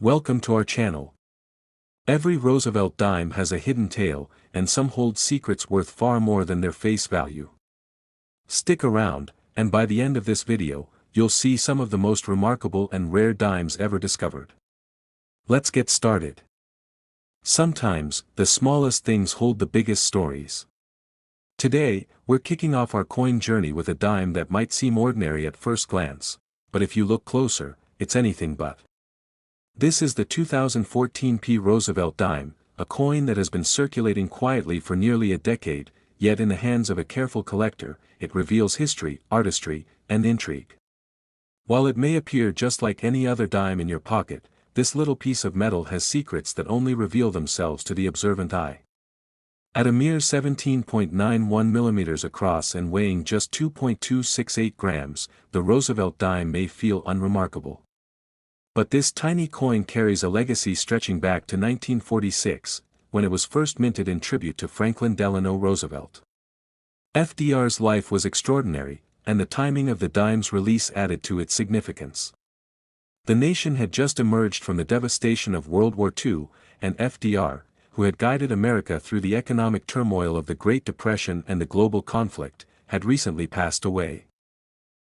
Welcome to our channel. Every Roosevelt dime has a hidden tale, and some hold secrets worth far more than their face value. Stick around, and by the end of this video, you'll see some of the most remarkable and rare dimes ever discovered. Let's get started. Sometimes, the smallest things hold the biggest stories. Today, we're kicking off our coin journey with a dime that might seem ordinary at first glance, but if you look closer, it's anything but. This is the 2014 P. Roosevelt dime, a coin that has been circulating quietly for nearly a decade, yet in the hands of a careful collector, it reveals history, artistry, and intrigue. While it may appear just like any other dime in your pocket, this little piece of metal has secrets that only reveal themselves to the observant eye. At a mere 17.91 millimeters across and weighing just 2.268 grams, the Roosevelt dime may feel unremarkable. But this tiny coin carries a legacy stretching back to 1946, when it was first minted in tribute to Franklin Delano Roosevelt. FDR's life was extraordinary, and the timing of the dime's release added to its significance. The nation had just emerged from the devastation of World War II, and FDR, who had guided America through the economic turmoil of the Great Depression and the global conflict, had recently passed away.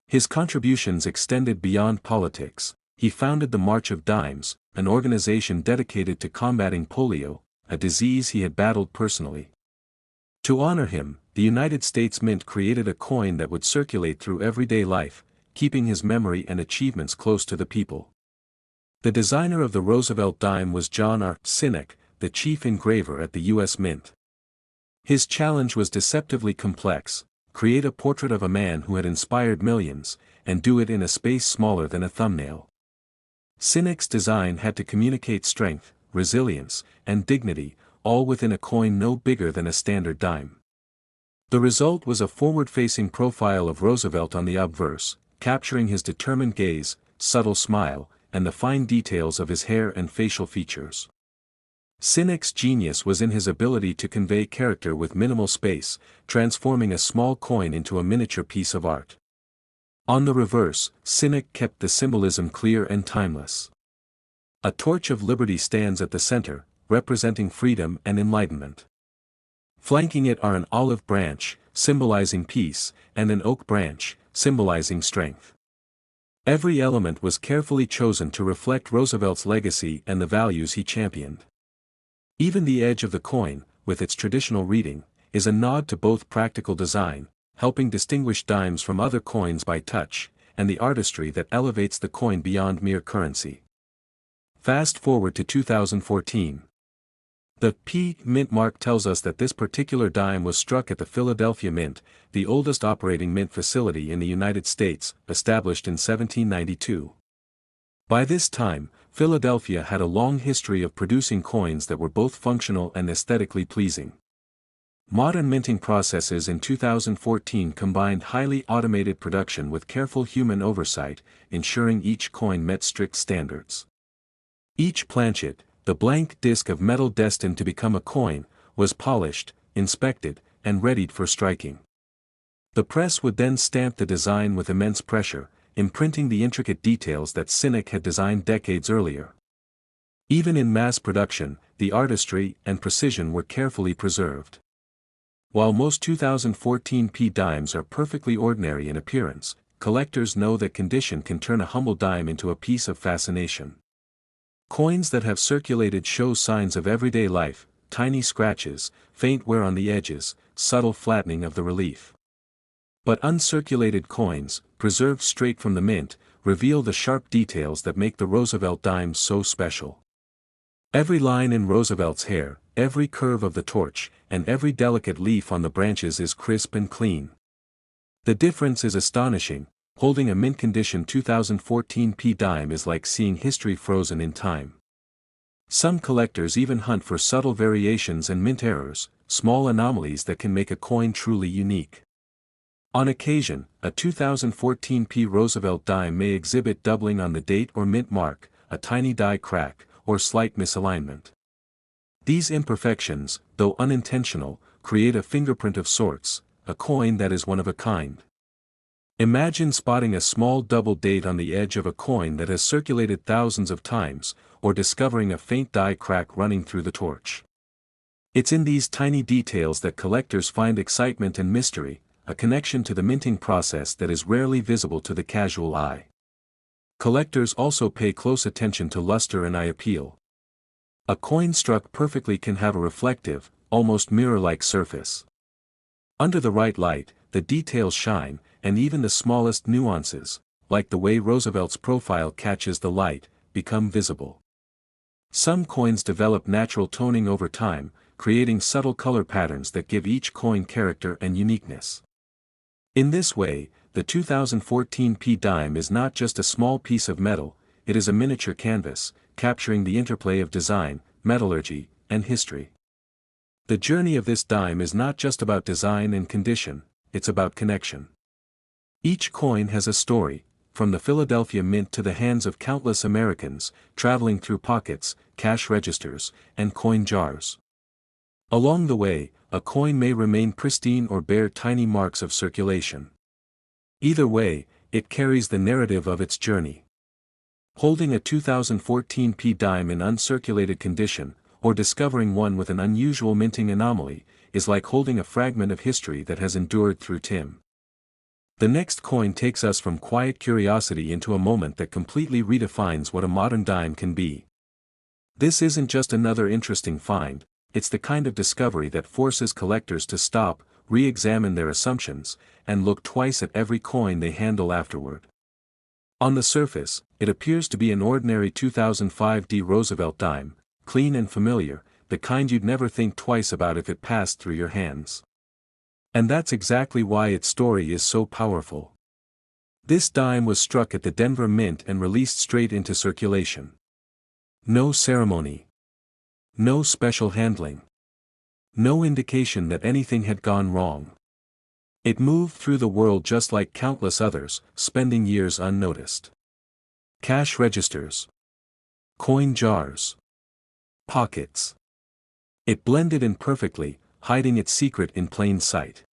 His contributions extended beyond politics. He founded the March of Dimes, an organization dedicated to combating polio, a disease he had battled personally. To honor him, the United States Mint created a coin that would circulate through everyday life, keeping his memory and achievements close to the people. The designer of the Roosevelt dime was John R. Sinek, the chief engraver at the U.S. Mint. His challenge was deceptively complex: create a portrait of a man who had inspired millions, and do it in a space smaller than a thumbnail. Sinek's design had to communicate strength, resilience, and dignity, all within a coin no bigger than a standard dime. The result was a forward-facing profile of Roosevelt on the obverse, capturing his determined gaze, subtle smile, and the fine details of his hair and facial features. Sinek's genius was in his ability to convey character with minimal space, transforming a small coin into a miniature piece of art. On the reverse, Sinek kept the symbolism clear and timeless. A torch of liberty stands at the center, representing freedom and enlightenment. Flanking it are an olive branch, symbolizing peace, and an oak branch, symbolizing strength. Every element was carefully chosen to reflect Roosevelt's legacy and the values he championed. Even the edge of the coin, with its traditional reading, is a nod to both practical design, helping distinguish dimes from other coins by touch, and the artistry that elevates the coin beyond mere currency. Fast forward to 2014. The P. Mint mark tells us that this particular dime was struck at the Philadelphia Mint, the oldest operating mint facility in the United States, established in 1792. By this time, Philadelphia had a long history of producing coins that were both functional and aesthetically pleasing. Modern minting processes in 2014 combined highly automated production with careful human oversight, ensuring each coin met strict standards. Each planchet, the blank disc of metal destined to become a coin, was polished, inspected, and readied for striking. The press would then stamp the design with immense pressure, imprinting the intricate details that Sinek had designed decades earlier. Even in mass production, the artistry and precision were carefully preserved. While most 2014 P dimes are perfectly ordinary in appearance, collectors know that condition can turn a humble dime into a piece of fascination. Coins that have circulated show signs of everyday life: tiny scratches, faint wear on the edges, subtle flattening of the relief. But uncirculated coins, preserved straight from the mint, reveal the sharp details that make the Roosevelt dime so special. Every line in Roosevelt's hair, every curve of the torch, and every delicate leaf on the branches is crisp and clean. The difference is astonishing. Holding a mint-condition 2014 P dime is like seeing history frozen in time. Some collectors even hunt for subtle variations and mint errors, small anomalies that can make a coin truly unique. On occasion, a 2014 P Roosevelt dime may exhibit doubling on the date or mint mark, a tiny die crack, or slight misalignment. These imperfections, though unintentional, create a fingerprint of sorts, a coin that is one of a kind. Imagine spotting a small double date on the edge of a coin that has circulated thousands of times, or discovering a faint die crack running through the torch. It's in these tiny details that collectors find excitement and mystery, a connection to the minting process that is rarely visible to the casual eye. Collectors also pay close attention to luster and eye appeal. A coin struck perfectly can have a reflective, almost mirror-like surface. Under the right light, the details shine, and even the smallest nuances, like the way Roosevelt's profile catches the light, become visible. Some coins develop natural toning over time, creating subtle color patterns that give each coin character and uniqueness. In this way, the 2014 P dime is not just a small piece of metal, it is a miniature canvas, capturing the interplay of design, metallurgy, and history. The journey of this dime is not just about design and condition, it's about connection. Each coin has a story, from the Philadelphia Mint to the hands of countless Americans, traveling through pockets, cash registers, and coin jars. Along the way, a coin may remain pristine or bear tiny marks of circulation. Either way, it carries the narrative of its journey. Holding a 2014 P dime in uncirculated condition, or discovering one with an unusual minting anomaly, is like holding a fragment of history that has endured through time. The next coin takes us from quiet curiosity into a moment that completely redefines what a modern dime can be. This isn't just another interesting find, it's the kind of discovery that forces collectors to stop, re-examine their assumptions, and look twice at every coin they handle afterward. On the surface, it appears to be an ordinary 2005 D Roosevelt dime, clean and familiar, the kind you'd never think twice about if it passed through your hands. And that's exactly why its story is so powerful. This dime was struck at the Denver Mint and released straight into circulation. No ceremony. No special handling. No indication that anything had gone wrong. It moved through the world just like countless others, spending years unnoticed. Cash registers. Coin jars. Pockets. It blended in perfectly, hiding its secret in plain sight.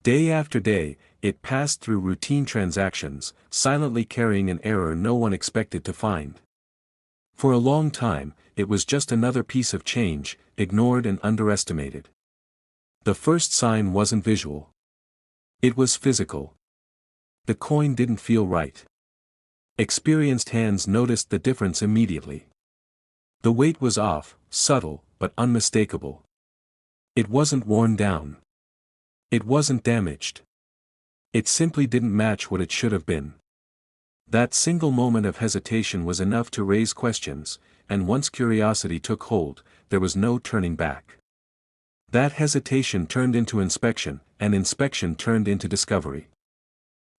Day after day, it passed through routine transactions, silently carrying an error no one expected to find. For a long time, it was just another piece of change, ignored and underestimated. The first sign wasn't visual. It was physical. The coin didn't feel right. Experienced hands noticed the difference immediately. The weight was off, subtle, but unmistakable. It wasn't worn down. It wasn't damaged. It simply didn't match what it should have been. That single moment of hesitation was enough to raise questions, and once curiosity took hold, there was no turning back. That hesitation turned into inspection, and inspection turned into discovery.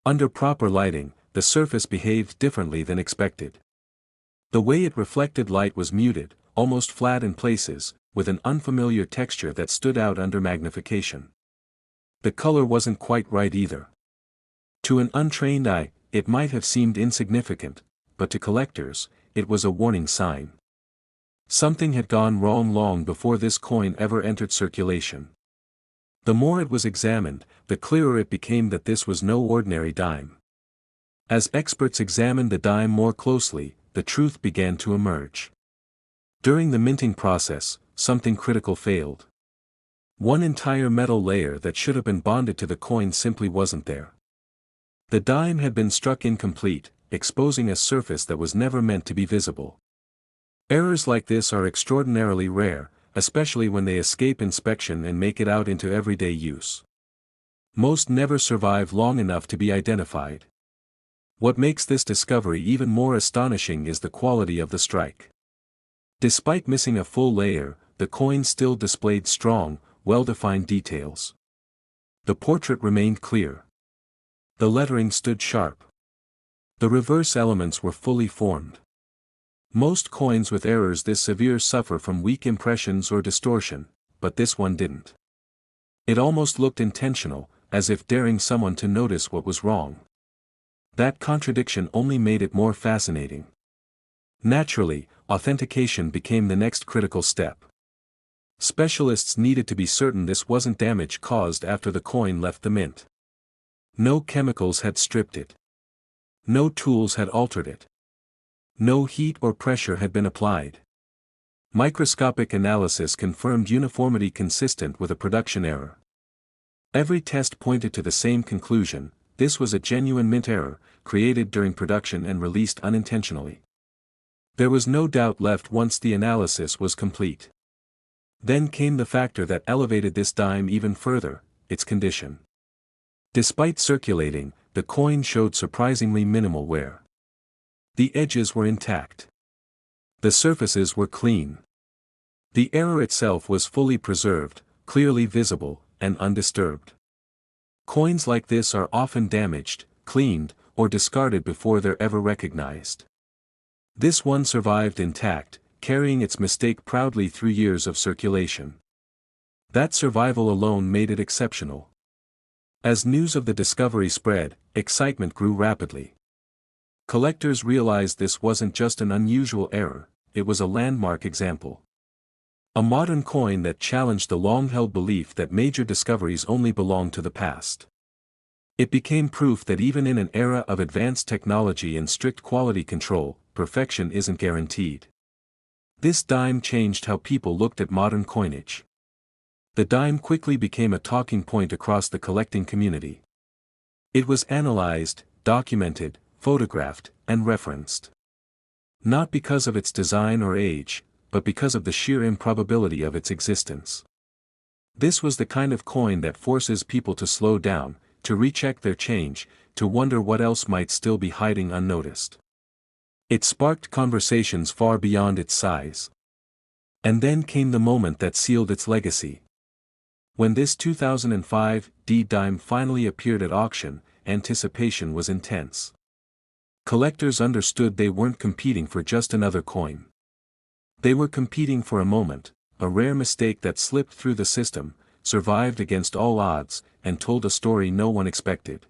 Under proper lighting, the surface behaved differently than expected. The way it reflected light was muted, almost flat in places, with an unfamiliar texture that stood out under magnification. The color wasn't quite right either. To an untrained eye, it might have seemed insignificant, but to collectors, it was a warning sign. Something had gone wrong long before this coin ever entered circulation. The more it was examined, the clearer it became that this was no ordinary dime. As experts examined the dime more closely, the truth began to emerge. During the minting process, something critical failed. One entire metal layer that should have been bonded to the coin simply wasn't there. The dime had been struck incomplete, exposing a surface that was never meant to be visible. Errors like this are extraordinarily rare, especially when they escape inspection and make it out into everyday use. Most never survive long enough to be identified. What makes this discovery even more astonishing is the quality of the strike. Despite missing a full layer, the coin still displayed strong, well-defined details. The portrait remained clear. The lettering stood sharp. The reverse elements were fully formed. Most coins with errors this severe suffer from weak impressions or distortion, but this one didn't. It almost looked intentional, as if daring someone to notice what was wrong. That contradiction only made it more fascinating. Naturally, authentication became the next critical step. Specialists needed to be certain this wasn't damage caused after the coin left the mint. No chemicals had stripped it. No tools had altered it. No heat or pressure had been applied. Microscopic analysis confirmed uniformity consistent with a production error. Every test pointed to the same conclusion: this was a genuine mint error, created during production and released unintentionally. There was no doubt left once the analysis was complete. Then came the factor that elevated this dime even further: its condition. Despite circulating, the coin showed surprisingly minimal wear. The edges were intact. The surfaces were clean. The error itself was fully preserved, clearly visible, and undisturbed. Coins like this are often damaged, cleaned, or discarded before they're ever recognized. This one survived intact, carrying its mistake proudly through years of circulation. That survival alone made it exceptional. As news of the discovery spread, excitement grew rapidly. Collectors realized this wasn't just an unusual error, it was a landmark example. A modern coin that challenged the long-held belief that major discoveries only belong to the past. It became proof that even in an era of advanced technology and strict quality control, perfection isn't guaranteed. This dime changed how people looked at modern coinage. The dime quickly became a talking point across the collecting community. It was analyzed, documented, photographed, and referenced. Not because of its design or age, but because of the sheer improbability of its existence. This was the kind of coin that forces people to slow down, to recheck their change, to wonder what else might still be hiding unnoticed. It sparked conversations far beyond its size. And then came the moment that sealed its legacy. When this 2005 D dime finally appeared at auction, anticipation was intense. Collectors understood they weren't competing for just another coin. They were competing for a moment, a rare mistake that slipped through the system, survived against all odds, and told a story no one expected.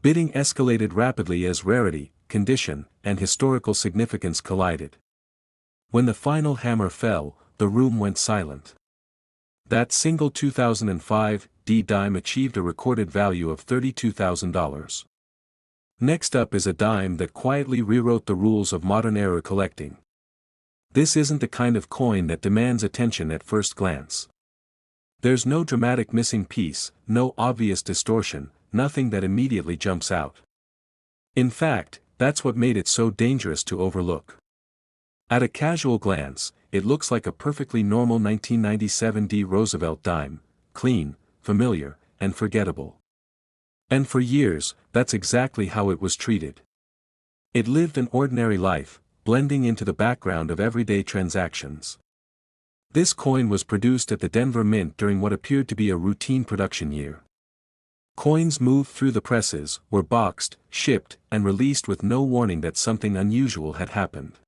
Bidding escalated rapidly as rarity, condition, and historical significance collided. When the final hammer fell, the room went silent. That single 2005 D dime achieved a recorded value of $32,000. Next up is a dime that quietly rewrote the rules of modern era collecting. This isn't the kind of coin that demands attention at first glance. There's no dramatic missing piece, no obvious distortion, nothing that immediately jumps out. In fact, that's what made it so dangerous to overlook. At a casual glance, it looks like a perfectly normal 1997 D Roosevelt dime, clean, familiar, and forgettable. And for years, that's exactly how it was treated. It lived an ordinary life, blending into the background of everyday transactions. This coin was produced at the Denver Mint during what appeared to be a routine production year. Coins moved through the presses, were boxed, shipped, and released with no warning that something unusual had happened.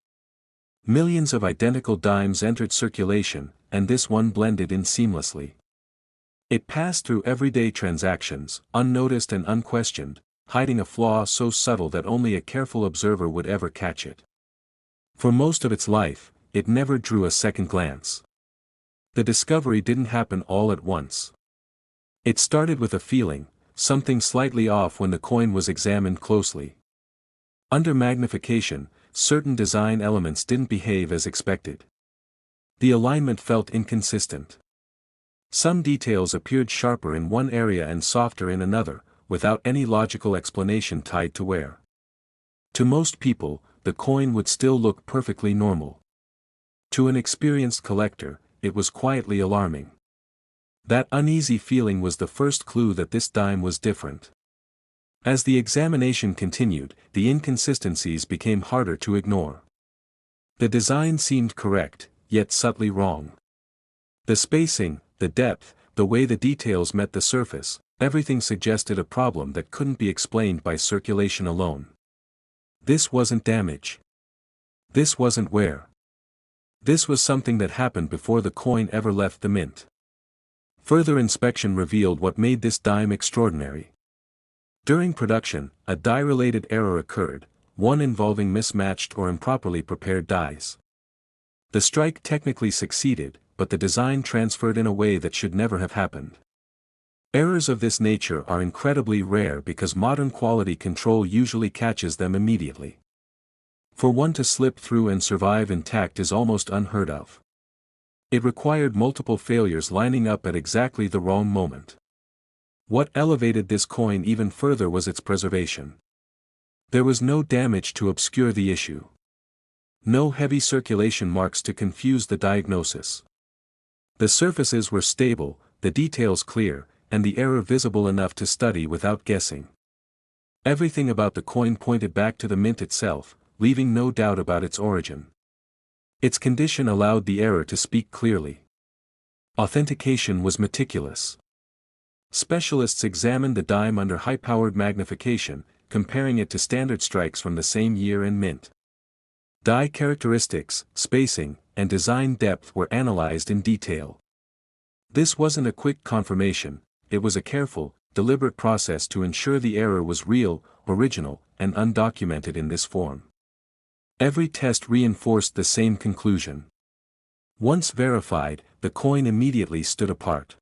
Millions of identical dimes entered circulation, and this one blended in seamlessly. It passed through everyday transactions, unnoticed and unquestioned, hiding a flaw so subtle that only a careful observer would ever catch it. For most of its life, it never drew a second glance. The discovery didn't happen all at once. It started with a feeling, something slightly off when the coin was examined closely. Under magnification, certain design elements didn't behave as expected. The alignment felt inconsistent. Some details appeared sharper in one area and softer in another, without any logical explanation tied to wear. To most people, the coin would still look perfectly normal. To an experienced collector, it was quietly alarming. That uneasy feeling was the first clue that this dime was different. As the examination continued, the inconsistencies became harder to ignore. The design seemed correct, yet subtly wrong. The spacing, the depth, the way the details met the surface, everything suggested a problem that couldn't be explained by circulation alone. This wasn't damage. This wasn't wear. This was something that happened before the coin ever left the mint. Further inspection revealed what made this dime extraordinary. During production, a die-related error occurred, one involving mismatched or improperly prepared dies. The strike technically succeeded, but the design transferred in a way that should never have happened. Errors of this nature are incredibly rare because modern quality control usually catches them immediately. For one to slip through and survive intact is almost unheard of. It required multiple failures lining up at exactly the wrong moment. What elevated this coin even further was its preservation. There was no damage to obscure the issue. No heavy circulation marks to confuse the diagnosis. The surfaces were stable, the details clear, and the error visible enough to study without guessing. Everything about the coin pointed back to the mint itself, leaving no doubt about its origin. Its condition allowed the error to speak clearly. Authentication was meticulous. Specialists examined the dime under high-powered magnification, comparing it to standard strikes from the same year and mint. Die characteristics, spacing, and design depth were analyzed in detail. This wasn't a quick confirmation, it was a careful, deliberate process to ensure the error was real, original, and undocumented in this form. Every test reinforced the same conclusion. Once verified, the coin immediately stood apart.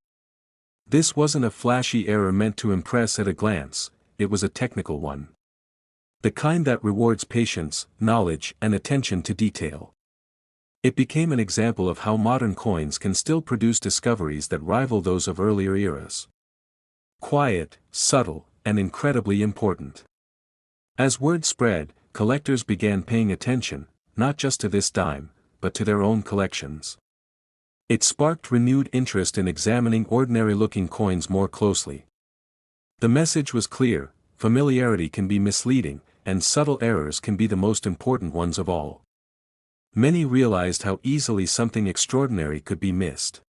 This wasn't a flashy error meant to impress at a glance, it was a technical one. The kind that rewards patience, knowledge, and attention to detail. It became an example of how modern coins can still produce discoveries that rival those of earlier eras. Quiet, subtle, and incredibly important. As word spread, collectors began paying attention, not just to this dime, but to their own collections. It sparked renewed interest in examining ordinary-looking coins more closely. The message was clear: familiarity can be misleading, and subtle errors can be the most important ones of all. Many realized how easily something extraordinary could be missed.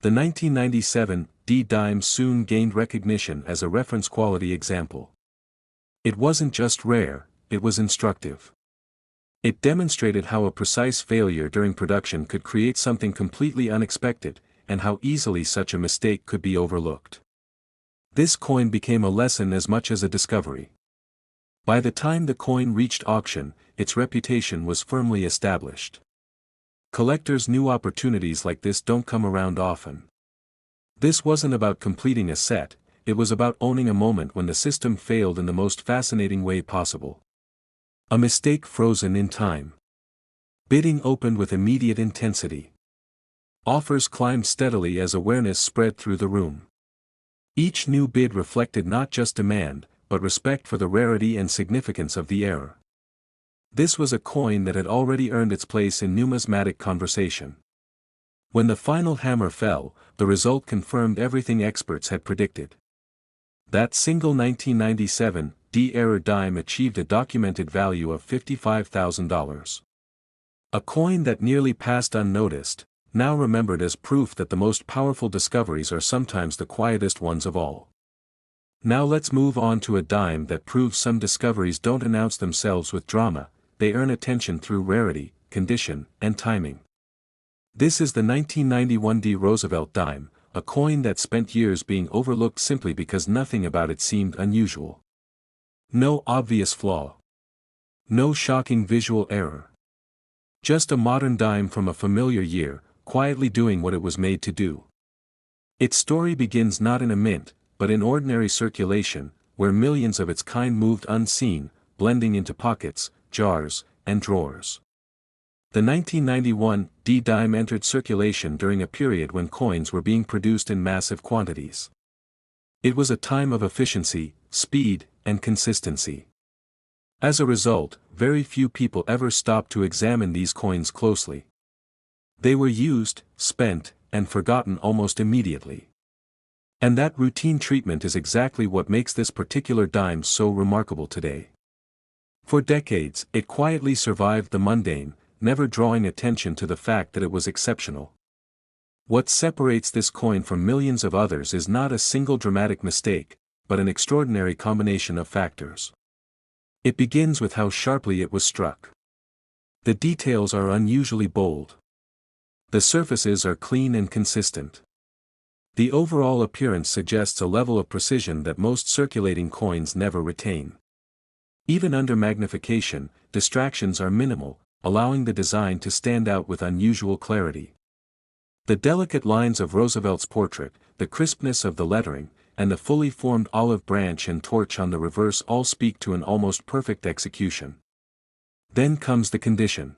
The 1997 D dime soon gained recognition as a reference quality example. It wasn't just rare, it was instructive. It demonstrated how a precise failure during production could create something completely unexpected, and how easily such a mistake could be overlooked. This coin became a lesson as much as a discovery. By the time the coin reached auction, its reputation was firmly established. Collectors knew opportunities like this don't come around often. This wasn't about completing a set, it was about owning a moment when the system failed in the most fascinating way possible. A mistake frozen in time. Bidding opened with immediate intensity. Offers climbed steadily as awareness spread through the room. Each new bid reflected not just demand, but respect for the rarity and significance of the error. This was a coin that had already earned its place in numismatic conversation. When the final hammer fell, the result confirmed everything experts had predicted. That single 1997 D error dime achieved a documented value of $55,000. A coin that nearly passed unnoticed, now remembered as proof that the most powerful discoveries are sometimes the quietest ones of all. Now let's move on to a dime that proves some discoveries don't announce themselves with drama, they earn attention through rarity, condition, and timing. This is the 1991 D Roosevelt dime, a coin that spent years being overlooked simply because nothing about it seemed unusual. No obvious flaw. No shocking visual error. Just a modern dime from a familiar year, quietly doing what it was made to do. Its story begins not in a mint, but in ordinary circulation, where millions of its kind moved unseen, blending into pockets, jars, and drawers. The 1991 D dime entered circulation during a period when coins were being produced in massive quantities. It was a time of efficiency, speed, and consistency. As a result, very few people ever stopped to examine these coins closely. They were used, spent, and forgotten almost immediately. And that routine treatment is exactly what makes this particular dime so remarkable today. For decades, it quietly survived the mundane, never drawing attention to the fact that it was exceptional. What separates this coin from millions of others is not a single dramatic mistake, but an extraordinary combination of factors. It begins with how sharply it was struck. The details are unusually bold. The surfaces are clean and consistent. The overall appearance suggests a level of precision that most circulating coins never retain. Even under magnification, distractions are minimal, allowing the design to stand out with unusual clarity. The delicate lines of Roosevelt's portrait, the crispness of the lettering, and the fully formed olive branch and torch on the reverse all speak to an almost perfect execution. Then comes the condition.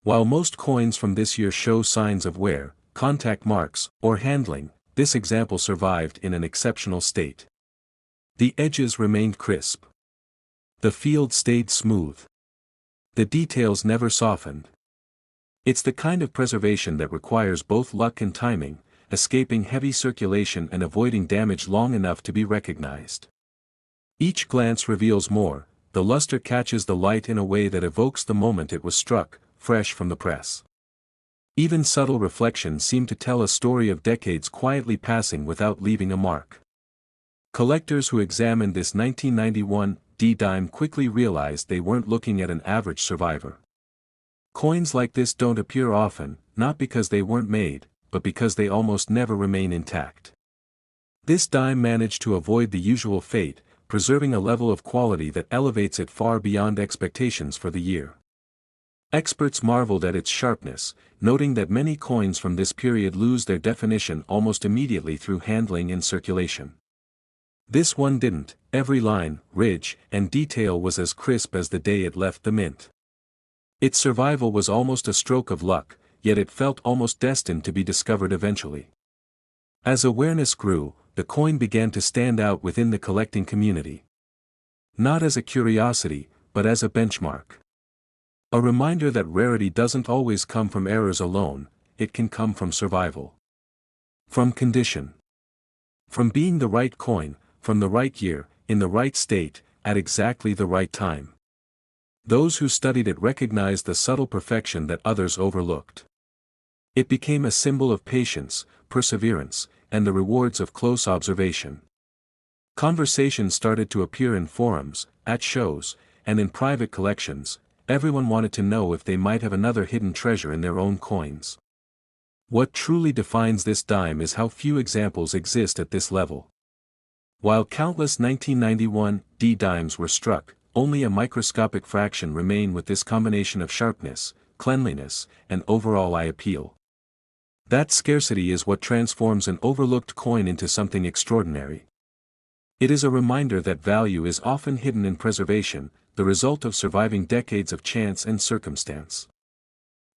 While most coins from this year show signs of wear, contact marks, or handling, this example survived in an exceptional state. The edges remained crisp. The field stayed smooth. The details never softened. It's the kind of preservation that requires both luck and timing, escaping heavy circulation and avoiding damage long enough to be recognized. Each glance reveals more, the luster catches the light in a way that evokes the moment it was struck, fresh from the press. Even subtle reflections seem to tell a story of decades quietly passing without leaving a mark. Collectors who examined this 1991 D-dime quickly realized they weren't looking at an average survivor. Coins like this don't appear often, not because they weren't made, but because they almost never remain intact. This dime managed to avoid the usual fate, preserving a level of quality that elevates it far beyond expectations for the year. Experts marveled at its sharpness, noting that many coins from this period lose their definition almost immediately through handling and circulation. This one didn't. Every line, ridge, and detail was as crisp as the day it left the mint. Its survival was almost a stroke of luck, yet it felt almost destined to be discovered eventually. As awareness grew, the coin began to stand out within the collecting community. Not as a curiosity, but as a benchmark. A reminder that rarity doesn't always come from errors alone, it can come from survival. From condition. From being the right coin, from the right year, in the right state, at exactly the right time. Those who studied it recognized the subtle perfection that others overlooked. It became a symbol of patience, perseverance, and the rewards of close observation. Conversations started to appear in forums, at shows, and in private collections. Everyone wanted to know if they might have another hidden treasure in their own coins. What truly defines this dime is how few examples exist at this level. While countless 1991 D-dimes were struck, only a microscopic fraction remain with this combination of sharpness, cleanliness, and overall eye appeal. That scarcity is what transforms an overlooked coin into something extraordinary. It is a reminder that value is often hidden in preservation, the result of surviving decades of chance and circumstance.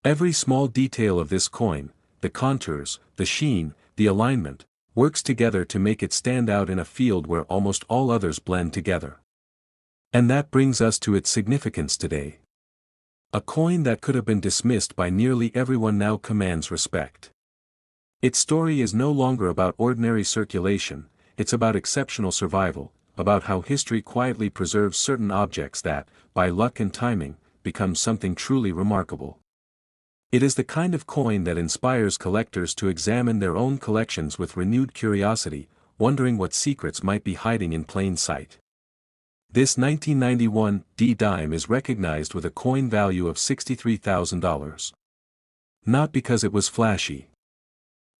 Every small detail of this coin, the contours, the sheen, the alignment, works together to make it stand out in a field where almost all others blend together. And that brings us to its significance today. A coin that could have been dismissed by nearly everyone now commands respect. Its story is no longer about ordinary circulation, it's about exceptional survival, about how history quietly preserves certain objects that, by luck and timing, become something truly remarkable. It is the kind of coin that inspires collectors to examine their own collections with renewed curiosity, wondering what secrets might be hiding in plain sight. This 1991 D-dime is recognized with a coin value of $63,000. Not because it was flashy.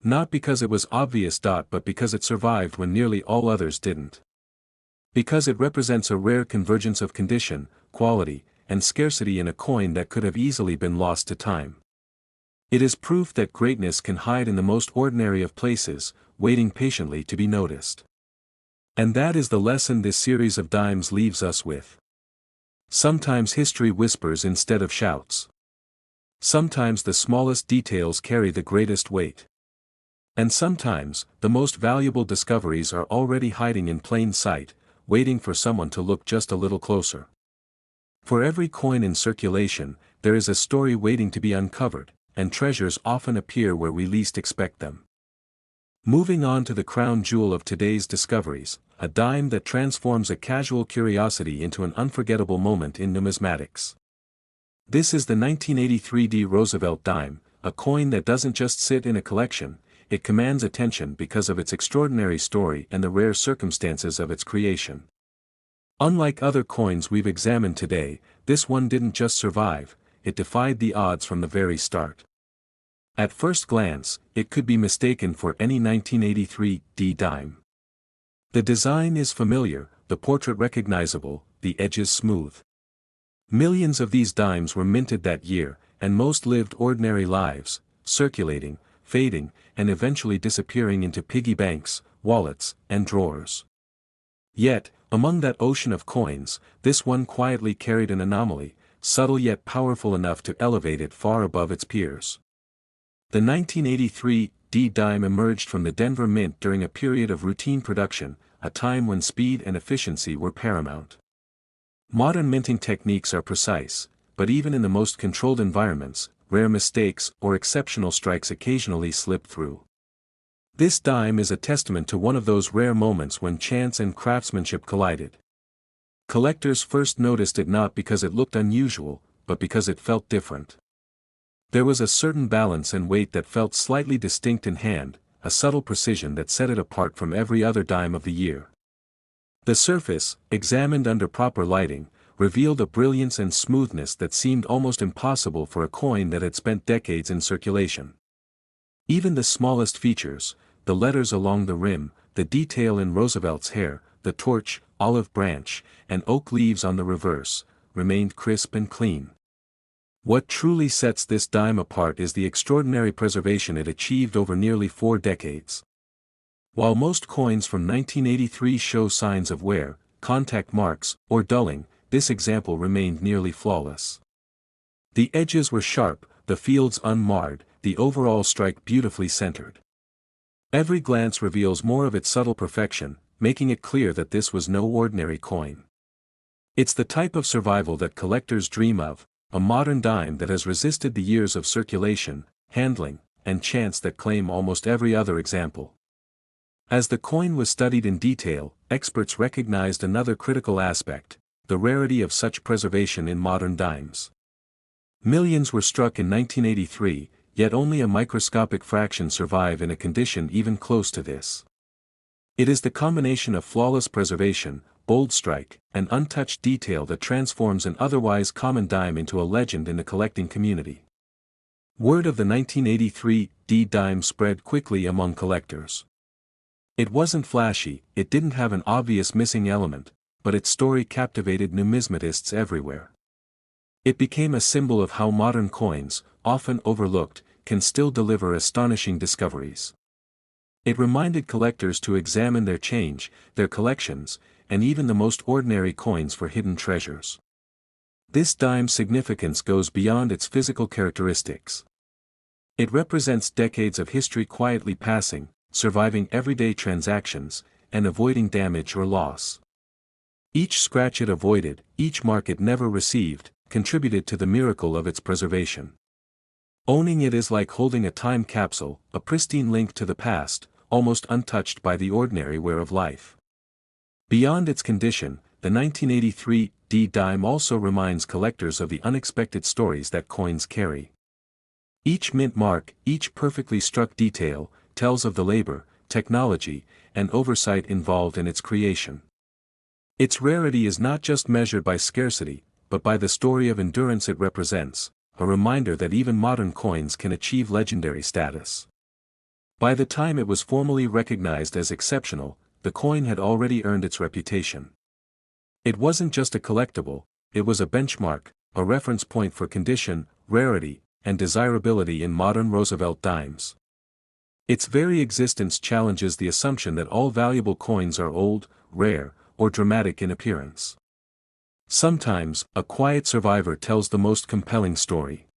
Not because it was obvious, but because it survived when nearly all others didn't. Because it represents a rare convergence of condition, quality, and scarcity in a coin that could have easily been lost to time. It is proof that greatness can hide in the most ordinary of places, waiting patiently to be noticed. And that is the lesson this series of dimes leaves us with. Sometimes history whispers instead of shouts. Sometimes the smallest details carry the greatest weight. And sometimes, the most valuable discoveries are already hiding in plain sight, waiting for someone to look just a little closer. For every coin in circulation, there is a story waiting to be uncovered, and treasures often appear where we least expect them. Moving on to the crown jewel of today's discoveries, a dime that transforms a casual curiosity into an unforgettable moment in numismatics. This is the 1983 D Roosevelt dime, a coin that doesn't just sit in a collection, it commands attention because of its extraordinary story and the rare circumstances of its creation. Unlike other coins we've examined today, this one didn't just survive, it defied the odds from the very start. At first glance, it could be mistaken for any 1983 D dime. The design is familiar, the portrait recognizable, the edges smooth. Millions of these dimes were minted that year, and most lived ordinary lives, circulating, fading, and eventually disappearing into piggy banks, wallets, and drawers. Yet, among that ocean of coins, this one quietly carried an anomaly, subtle yet powerful enough to elevate it far above its peers. The 1983 D-dime emerged from the Denver Mint during a period of routine production, a time when speed and efficiency were paramount. Modern minting techniques are precise, but even in the most controlled environments, rare mistakes or exceptional strikes occasionally slip through. This dime is a testament to one of those rare moments when chance and craftsmanship collided. Collectors first noticed it not because it looked unusual, but because it felt different. There was a certain balance and weight that felt slightly distinct in hand, a subtle precision that set it apart from every other dime of the year. The surface, examined under proper lighting, revealed a brilliance and smoothness that seemed almost impossible for a coin that had spent decades in circulation. Even the smallest features, the letters along the rim, the detail in Roosevelt's hair, the torch, olive branch, and oak leaves on the reverse, remained crisp and clean. What truly sets this dime apart is the extraordinary preservation it achieved over nearly 4 decades. While most coins from 1983 show signs of wear, contact marks, or dulling, this example remained nearly flawless. The edges were sharp, the fields unmarred, the overall strike beautifully centered. Every glance reveals more of its subtle perfection, making it clear that this was no ordinary coin. It's the type of survival that collectors dream of, a modern dime that has resisted the years of circulation, handling, and chance that claim almost every other example. As the coin was studied in detail, experts recognized another critical aspect: the rarity of such preservation in modern dimes. Millions were struck in 1983, yet only a microscopic fraction survive in a condition even close to this. It is the combination of flawless preservation, bold strike, and untouched detail that transforms an otherwise common dime into a legend in the collecting community. Word of the 1983 D-dime spread quickly among collectors. It wasn't flashy, it didn't have an obvious missing element, but its story captivated numismatists everywhere. It became a symbol of how modern coins, often overlooked, can still deliver astonishing discoveries. It reminded collectors to examine their change, their collections, and even the most ordinary coins for hidden treasures. This dime's significance goes beyond its physical characteristics. It represents decades of history quietly passing, surviving everyday transactions, and avoiding damage or loss. Each scratch it avoided, each mark it never received, contributed to the miracle of its preservation. Owning it is like holding a time capsule, a pristine link to the past, almost untouched by the ordinary wear of life. Beyond its condition, the 1983 D-dime also reminds collectors of the unexpected stories that coins carry. Each mint mark, each perfectly struck detail, tells of the labor, technology, and oversight involved in its creation. Its rarity is not just measured by scarcity, but by the story of endurance it represents, a reminder that even modern coins can achieve legendary status. By the time it was formally recognized as exceptional, the coin had already earned its reputation. It wasn't just a collectible, it was a benchmark, a reference point for condition, rarity, and desirability in modern Roosevelt dimes. Its very existence challenges the assumption that all valuable coins are old, rare, or dramatic in appearance. Sometimes, a quiet survivor tells the most compelling story.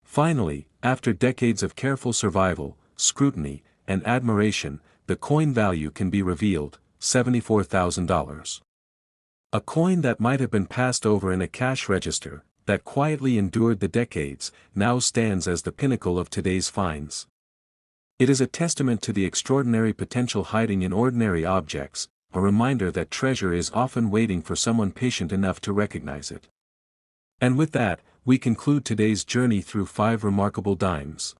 Finally, after decades of careful survival, scrutiny, and admiration, the coin value can be revealed: $74,000. A coin that might have been passed over in a cash register, that quietly endured the decades, now stands as the pinnacle of today's finds. It is a testament to the extraordinary potential hiding in ordinary objects, a reminder that treasure is often waiting for someone patient enough to recognize it. And with that, we conclude today's journey through 5 remarkable dimes.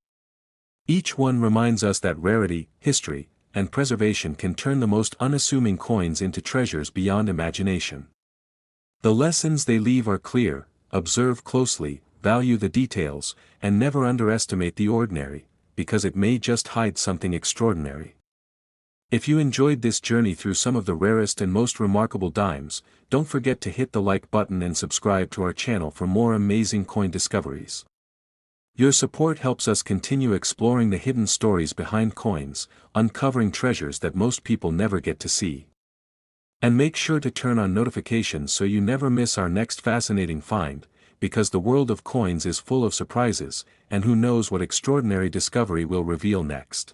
Each one reminds us that rarity, history, and preservation can turn the most unassuming coins into treasures beyond imagination. The lessons they leave are clear: observe closely, value the details, and never underestimate the ordinary, because it may just hide something extraordinary. If you enjoyed this journey through some of the rarest and most remarkable dimes, don't forget to hit the like button and subscribe to our channel for more amazing coin discoveries. Your support helps us continue exploring the hidden stories behind coins, uncovering treasures that most people never get to see. And make sure to turn on notifications so you never miss our next fascinating find, because the world of coins is full of surprises, and who knows what extraordinary discovery we'll reveal next.